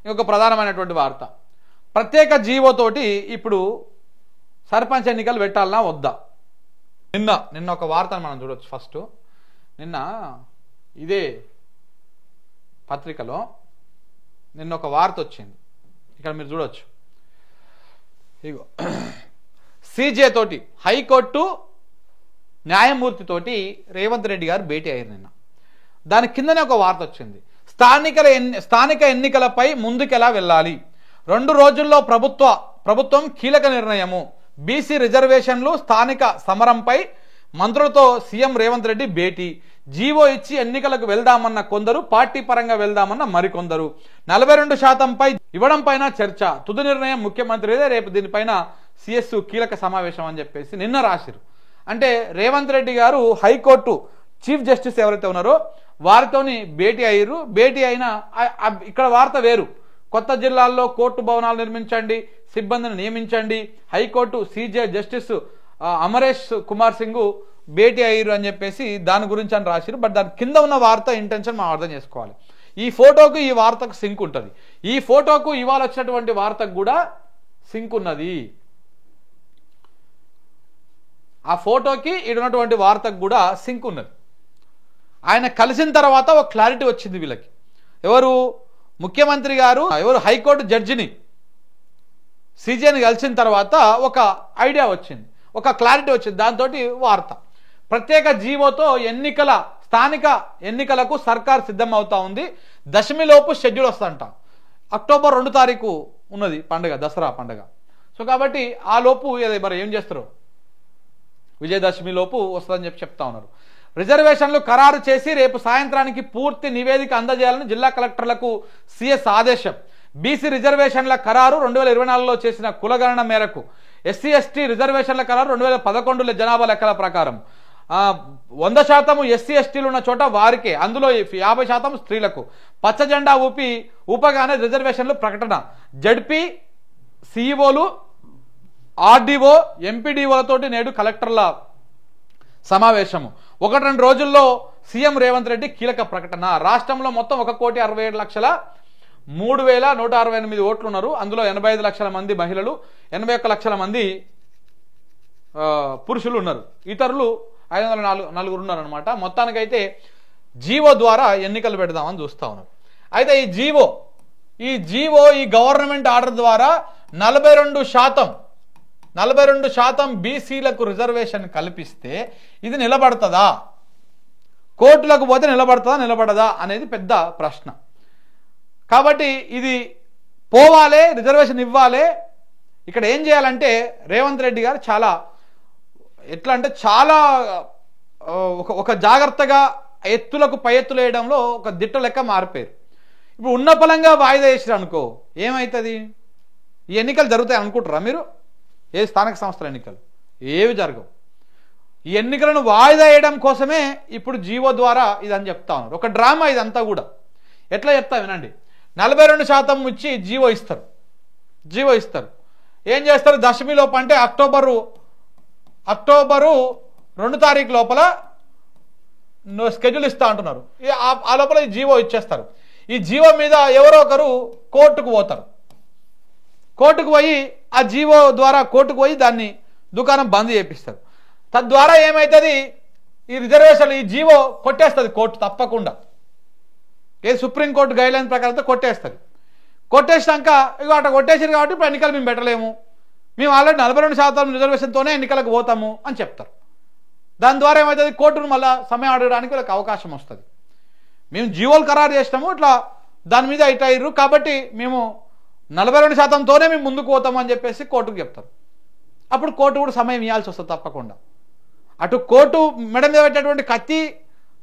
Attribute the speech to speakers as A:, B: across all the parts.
A: ఇంకొక ప్రధానమైనటువంటి వార్త, ప్రత్యేక జీవోతోటి ఇప్పుడు సర్పంచ్ ఎన్నికలు పెట్టాలన్నా వద్దా? నిన్న ఒక వార్తను మనం చూడొచ్చు. ఫస్ట్ నిన్న ఇదే పత్రికలో నిన్న ఒక వార్త వచ్చింది, ఇక్కడ మీరు చూడొచ్చు. ఇగో సీజే తోటి హైకోర్టు న్యాయమూర్తితోటి రేవంత్ రెడ్డి గారు భేటీ అయ్యారు నిన్న. దాని కిందనే ఒక వార్త వచ్చింది, స్థానిక ఎన్నికలపై ముందుకెలా వెళ్ళాలి, 2 రోజుల్లో ప్రభుత్వం కీలక నిర్ణయము, బీసీ రిజర్వేషన్లు స్థానిక సమరంపై మంత్రులతో సీఎం రేవంత్ రెడ్డి భేటీ, జీవో ఇచ్చి ఎన్నికలకు వెళ్దామన్న కొందరు, పార్టీ పరంగా వెళ్దామన్న మరికొందరు, 42% పై ఇవ్వడం పైన చర్చ, తుది నిర్ణయం ముఖ్యమంత్రిదే, రేపు దీనిపైన సిఎస్ కీలక సమావేశం అని చెప్పేసి నిన్న రాసిరు. అంటే రేవంత్ రెడ్డి గారు హైకోర్టు చీఫ్ జస్టిస్ ఎవరైతే ఉన్నారో వారితోని భేటీ అయ్యారు. భేటీ అయినా ఇక్కడ వార్త వేరు, కొత్త జిల్లాల్లో కోర్టు భవనాలు నిర్మించండి, సిబ్బందిని నియమించండి, high court CJ justice Amaresh Kumar Singh భేటీ అయ్యారు అని చెప్పేసి దాని గురించి అని రాసిరు. బట్ దాని కింద ఉన్న వార్త ఇంటెన్షన్ మనం అర్థం చేసుకోవాలి. ఈ ఫోటోకు ఈ వార్తకు సింక్ ఉంటుంది, ఈ ఫోటోకు ఇవాళ వచ్చినటువంటి వార్తకు కూడా సింక్ ఉన్నది, ఆ ఫోటోకి ఇడున్నటువంటి వార్తకు కూడా సింక్ ఉన్నది. ఆయన కలిసిన తర్వాత ఒక క్లారిటీ వచ్చింది వీళ్ళకి. ఎవరు? ముఖ్యమంత్రి గారు హైకోర్టు జడ్జిని సీజేని కలిసిన తర్వాత ఒక ఐడియా వచ్చింది, ఒక క్లారిటీ వచ్చింది. దాంతో వార్త, ప్రత్యేక జీవోతో స్థానిక ఎన్నికలకు సర్కార్ సిద్ధం అవుతా ఉంది, దశమిలోపు షెడ్యూల్ వస్తుందంట. అక్టోబర్ 2 తారీఖు ఉన్నది పండుగ, దసరా పండుగ. సో కాబట్టి ఆ లోపు మరి ఏం చేస్తారు, విజయదశమి లోపు వస్తుందని చెప్తా ఉన్నారు. రిజర్వేషన్లు ఖరారు చేసి రేపు సాయంత్రానికి పూర్తి నివేదిక అందజేయాలని జిల్లా కలెక్టర్లకు సిఎస్ ఆదేశం. బీసీ రిజర్వేషన్ల ఖరారు 2024లో చేసిన కులగణన మేరకు ఎస్సీ ఎస్టీ రిజర్వేషన్ల ఖరారు 2011 జనాభా లెక్కల ప్రకారం 100% ఎస్సీ ఎస్టీలు ఉన్న చోట వారికే, అందులో 50% స్త్రీలకు. పచ్చ జెండా ఊపగానే రిజర్వేషన్లు ప్రకటన. జడ్పీ సిఇఓలు, ఆర్డీఓ, ఎంపీడీఓలతోటి నేడు కలెక్టర్ల సమావేశము. 1-2 రోజుల్లో సీఎం రేవంత్ రెడ్డి కీలక ప్రకటన. రాష్ట్రంలో మొత్తం 1,67,03,168 ఓట్లు ఉన్నారు. అందులో 85 లక్షల మంది మహిళలు, 81 లక్షల మంది పురుషులు ఉన్నారు. ఇతరులు 504 ఉన్నారు అనమాట. మొత్తానికైతే జీవో ద్వారా ఎన్నికలు పెడదామని చూస్తా ఉన్నారు. అయితే ఈ జీవో ఈ గవర్నమెంట్ ఆర్డర్ ద్వారా 42% బీసీలకు రిజర్వేషన్ కల్పిస్తే ఇది నిలబడుతుందా, కోర్టులకు పోతే నిలబడదా అనేది పెద్ద ప్రశ్న. కాబట్టి ఇది పోవాలే, రిజర్వేషన్ ఇవ్వాలి. ఇక్కడ ఏం చేయాలంటే రేవంత్ రెడ్డి గారు చాలా ఒక జాగ్రత్తగా ఎత్తులకు పై ఎత్తులు వేయడంలో ఒక దిట్ట లెక్క మారిపోయారు. ఇప్పుడు ఉన్న పలంగా వాయిదా వేసారు అనుకో, ఏమవుతుంది? ఈ ఎన్నికలు జరుగుతాయి అనుకుంటారా మీరు? ఏ స్థానిక సంస్థల ఎన్నికలు ఏవి జరగవు. ఈ ఎన్నికలను వాయిదా వేయడం కోసమే ఇప్పుడు జీవో ద్వారా ఇదని చెప్తా ఉన్నారు. ఒక డ్రామా ఇదంతా కూడా. ఎట్లా చెప్తా వినండి. 42% ఇచ్చి జీవో ఇస్తారు. ఏం చేస్తారు? దశమి లోపు అంటే అక్టోబరు 2 తారీఖు లోపల స్కెడ్యూల్ ఇస్తా అంటున్నారు. ఆ లోపల ఈ జీవో ఇచ్చేస్తారు. ఈ జీవో మీద ఎవరో ఒకరు కోర్టుకు పోతారు. కోర్టుకు పోయి ఆ జీవో ద్వారా దాన్ని దుకాణం బంద్ చేపిస్తారు. తద్వారా ఏమవుతుంది? ఈ రిజర్వేషన్ ఈ జీవో కొట్టేస్తుంది కోర్టు తప్పకుండా. సుప్రీంకోర్టు గైడ్లైన్ ప్రకారంతో కొట్టేస్తుంది. కొట్టేసినాక ఇక అట్లా కొట్టేసారు కాబట్టి ఇప్పుడు ఎన్నికలు మేము పెట్టలేము, మేము ఆల్రెడీ 42% రిజర్వేషన్తోనే ఎన్నికలకు పోతాము అని చెప్తారు. దాని ద్వారా ఏమవుతుంది? కోర్టును మళ్ళీ సమయం అడగడానికి వాళ్ళకి అవకాశం వస్తుంది. మేము జీవోలు ఖరారు చేసినాము, ఇట్లా దాని మీద ఇట్లా అయ్యారు కాబట్టి మేము 42%తోనే మేము ముందుకు పోతాము అని చెప్పేసి కోర్టుకు చెప్తారు. అప్పుడు కోర్టు కూడా సమయం ఇవ్వాల్సి వస్తుంది తప్పకుండా. అటు కోర్టు మెడ మీద పెట్టేటువంటి కత్తి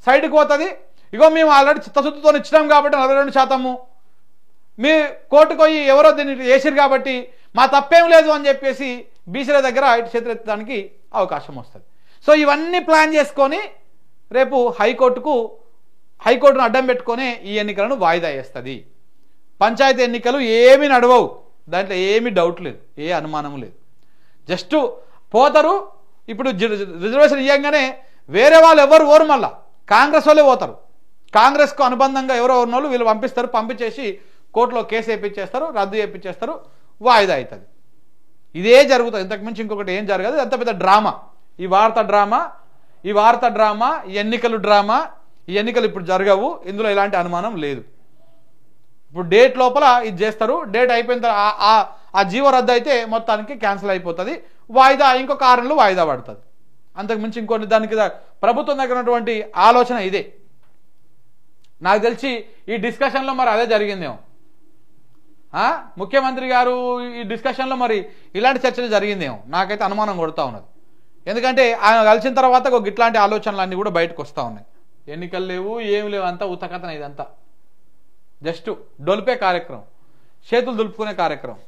A: సైడ్కి పోతుంది. ఇగో మేము ఆల్రెడీ చిత్తశుద్ధితో ఇచ్చినాం కాబట్టి 42%, మీ కోర్టుకు పోయి ఎవరో దీన్ని వేసారు కాబట్టి మా తప్పేం లేదు అని చెప్పేసి బీసీల దగ్గర ఇటు చేతులెత్తడానికి అవకాశం వస్తుంది. సో ఇవన్నీ ప్లాన్ చేసుకొని రేపు హైకోర్టును అడ్డం పెట్టుకొని ఈ ఎన్నికలను వాయిదా వేస్తుంది. పంచాయతీ ఎన్నికలు ఏమీ నడవవు, దాంట్లో ఏమీ డౌట్ లేదు, ఏ అనుమానం లేదు. జస్ట్ పోతారు. ఇప్పుడు రిజర్వేషన్ ఇవ్వగానే వేరే వాళ్ళు ఎవరు ఓరు, మళ్ళా కాంగ్రెస్ వాళ్ళే పోతారు. కాంగ్రెస్కు అనుబంధంగా ఎవరో ఉన్నోళ్ళు వీళ్ళు పంపిస్తారు. పంపించేసి కోర్టులో కేసు వేయించేస్తారు, రద్దు చేయించేస్తారు, వాయిదా అవుతుంది. ఇదే జరుగుతుంది, ఇంతకుమించి ఇంకొకటి ఏం జరగదు. అంత పెద్ద డ్రామా, ఈ వార్త డ్రామా, ఎన్నికలు డ్రామా. ఈ ఎన్నికలు ఇప్పుడు జరగవు, ఇందులో ఎలాంటి అనుమానం లేదు. ఇప్పుడు డేట్ లోపల ఇది చేస్తారు, డేట్ అయిపోయిన తర్వాత ఆ జీవో రద్దు అయితే మొత్తానికి క్యాన్సిల్ అయిపోతుంది, వాయిదా ఇంకొక 6 నెలలు వాయిదా పడుతుంది. అంతకుమించి ఇంకొన్ని దానికి ప్రభుత్వం దగ్గర ఉన్నటువంటి ఆలోచన ఇదే. నాకు తెలిసి ఈ డిస్కషన్లో మరి అదే జరిగిందేమో. ముఖ్యమంత్రి గారు ఈ డిస్కషన్లో మరి ఇలాంటి చర్చలు జరిగిందేమో, నాకైతే అనుమానం కొడుతూ ఉన్నది. ఎందుకంటే ఆయన కలిసిన తర్వాత ఇట్లాంటి ఆలోచనలు అన్నీ కూడా బయటకు వస్తూ ఉన్నాయి. ఎన్నికలు లేవు, ఏమి లేవు, అంతా ఉతకథన, ఇదంతా జస్ట్ డొలిపే కార్యక్రమం, చేతులు దులుపుకునే కార్యక్రమం.